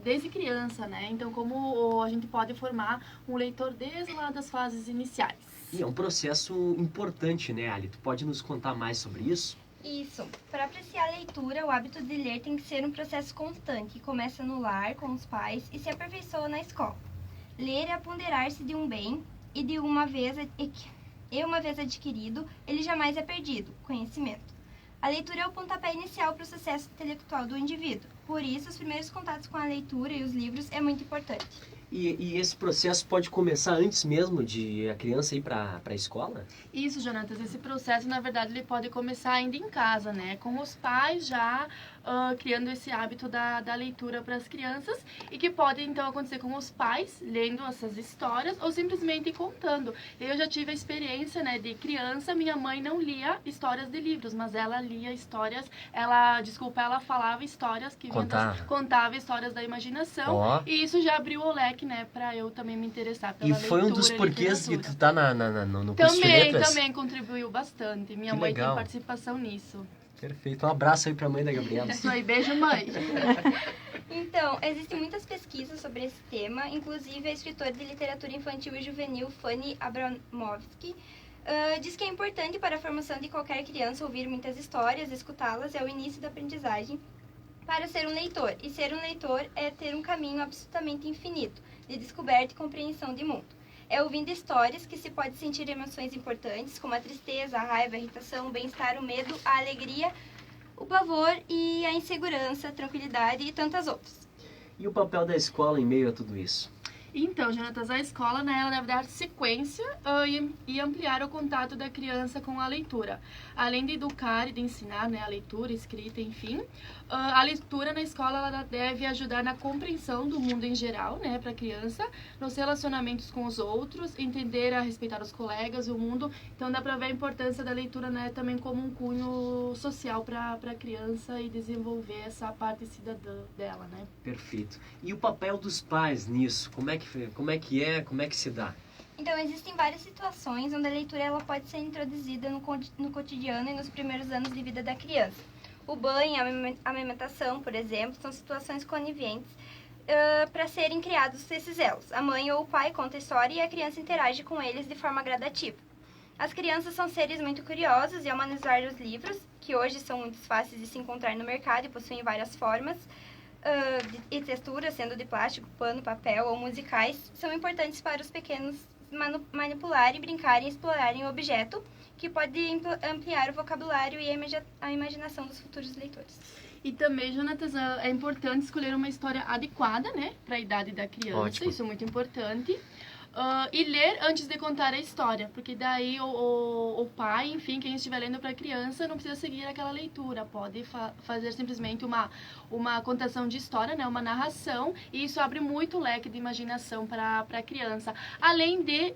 desde criança, né? Então, como a gente pode formar um leitor desde lá das fases iniciais. E é um processo importante, né, Ali? Tu pode nos contar mais sobre isso? Isso. Para apreciar a leitura, o hábito de ler tem que ser um processo constante, que começa no lar, com os pais, e se aperfeiçoa na escola. Ler é apoderar-se de um bem, e uma vez adquirido, ele jamais é perdido, conhecimento. A leitura é o pontapé inicial para o sucesso intelectual do indivíduo. Por isso, os primeiros contatos com a leitura e os livros é muito importante. E esse processo pode começar antes mesmo de a criança ir para a escola? Isso, Jonatas, esse processo, na verdade, ele pode começar ainda em casa, né? Com os pais já criando esse hábito da leitura para as crianças e que pode, então, acontecer com os pais lendo essas histórias ou simplesmente contando. Eu já tive a experiência, né, de criança, minha mãe não lia histórias de livros, mas ela lia histórias, ela falava histórias que contava histórias da imaginação. Ó. E isso já abriu o leque, né, para eu também me interessar pela E leitura. foi um dos porquês que tu tá no curso de letras? Também contribuiu bastante. Minha Que mãe legal. tem participação nisso. Perfeito. Um abraço aí pra mãe da Gabriela. Isso aí, beijo, mãe. Então, existem muitas pesquisas sobre esse tema, inclusive a escritora de literatura infantil e juvenil Fanny Abramovsky diz que é importante para a formação de qualquer criança ouvir muitas histórias, escutá-las é o início da aprendizagem para ser um leitor. E ser um leitor é ter um caminho absolutamente infinito de descoberta e compreensão de mundo. É ouvindo histórias que se pode sentir emoções importantes, como a tristeza, a raiva, a irritação, o bem-estar, o medo, a alegria, o pavor e a insegurança, a tranquilidade e tantas outras. E o papel da escola em meio a tudo isso? Então, Jonatas, a escola, né, ela deve dar sequência e ampliar o contato da criança com a leitura. Além de educar e de ensinar, né, a leitura, escrita, enfim, a leitura na escola ela deve ajudar na compreensão do mundo em geral, né, para a criança, nos relacionamentos com os outros, entender a respeitar os colegas, o mundo. Então, dá para ver a importância da leitura, né, também como um cunho social para a criança e desenvolver essa parte cidadã dela, né. Perfeito. E o papel dos pais nisso? Como é que se dá? Então, existem várias situações onde a leitura ela pode ser introduzida no cotidiano e nos primeiros anos de vida da criança. O banho, a amamentação, por exemplo, são situações coniventes para serem criados esses elos. A mãe ou o pai conta a história e a criança interage com eles de forma gradativa. As crianças são seres muito curiosos e ao manusear os livros, que hoje são muito fáceis de se encontrar no mercado e possuem várias formas e texturas, sendo de plástico, pano, papel ou musicais, são importantes para os pequenos manipularem, brincarem e explorarem o objeto, que pode ampliar o vocabulário e a imaginação dos futuros leitores. E também, Jonatas, é importante escolher uma história adequada, né, para a idade da criança. Ótimo. Isso é muito importante. E ler antes de contar a história, porque daí o pai, enfim, quem estiver lendo para a criança não precisa seguir aquela leitura, pode fazer simplesmente uma contação de história, né, uma narração, e isso abre muito o leque de imaginação para a criança, além de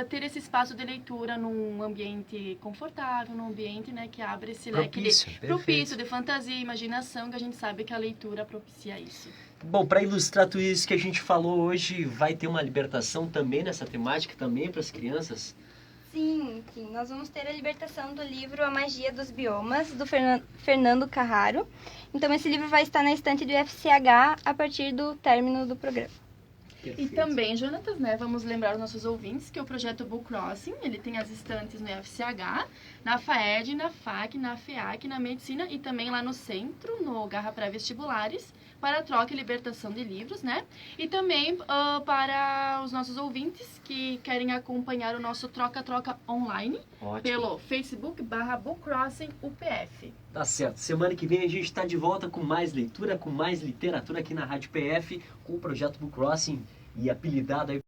ter esse espaço de leitura num ambiente confortável, num ambiente, né, que abre esse leque propício de fantasia e imaginação, que a gente sabe que a leitura propicia isso. Bom, para ilustrar tudo isso que a gente falou hoje, vai ter uma libertação também nessa temática, também para as crianças? Sim, nós vamos ter a libertação do livro A Magia dos Biomas, do Fernando Carraro. Então, esse livro vai estar na estante do FCH a partir do término do programa. E também, Jonatas, né, vamos lembrar os nossos ouvintes que o projeto Book Crossing, ele tem as estantes no FCH, na FAED, na FAC, na FEAC, na Medicina e também lá no centro, no Garra Pré-Vestibulares, para troca e libertação de livros, né? E também para os nossos ouvintes que querem acompanhar o nosso Troca-Troca online. Ótimo. Pelo Facebook/BookCrossingUPF. Tá certo. Semana que vem a gente está de volta com mais leitura, com mais literatura aqui na Rádio PF, com o projeto Book Crossing e apelidado aí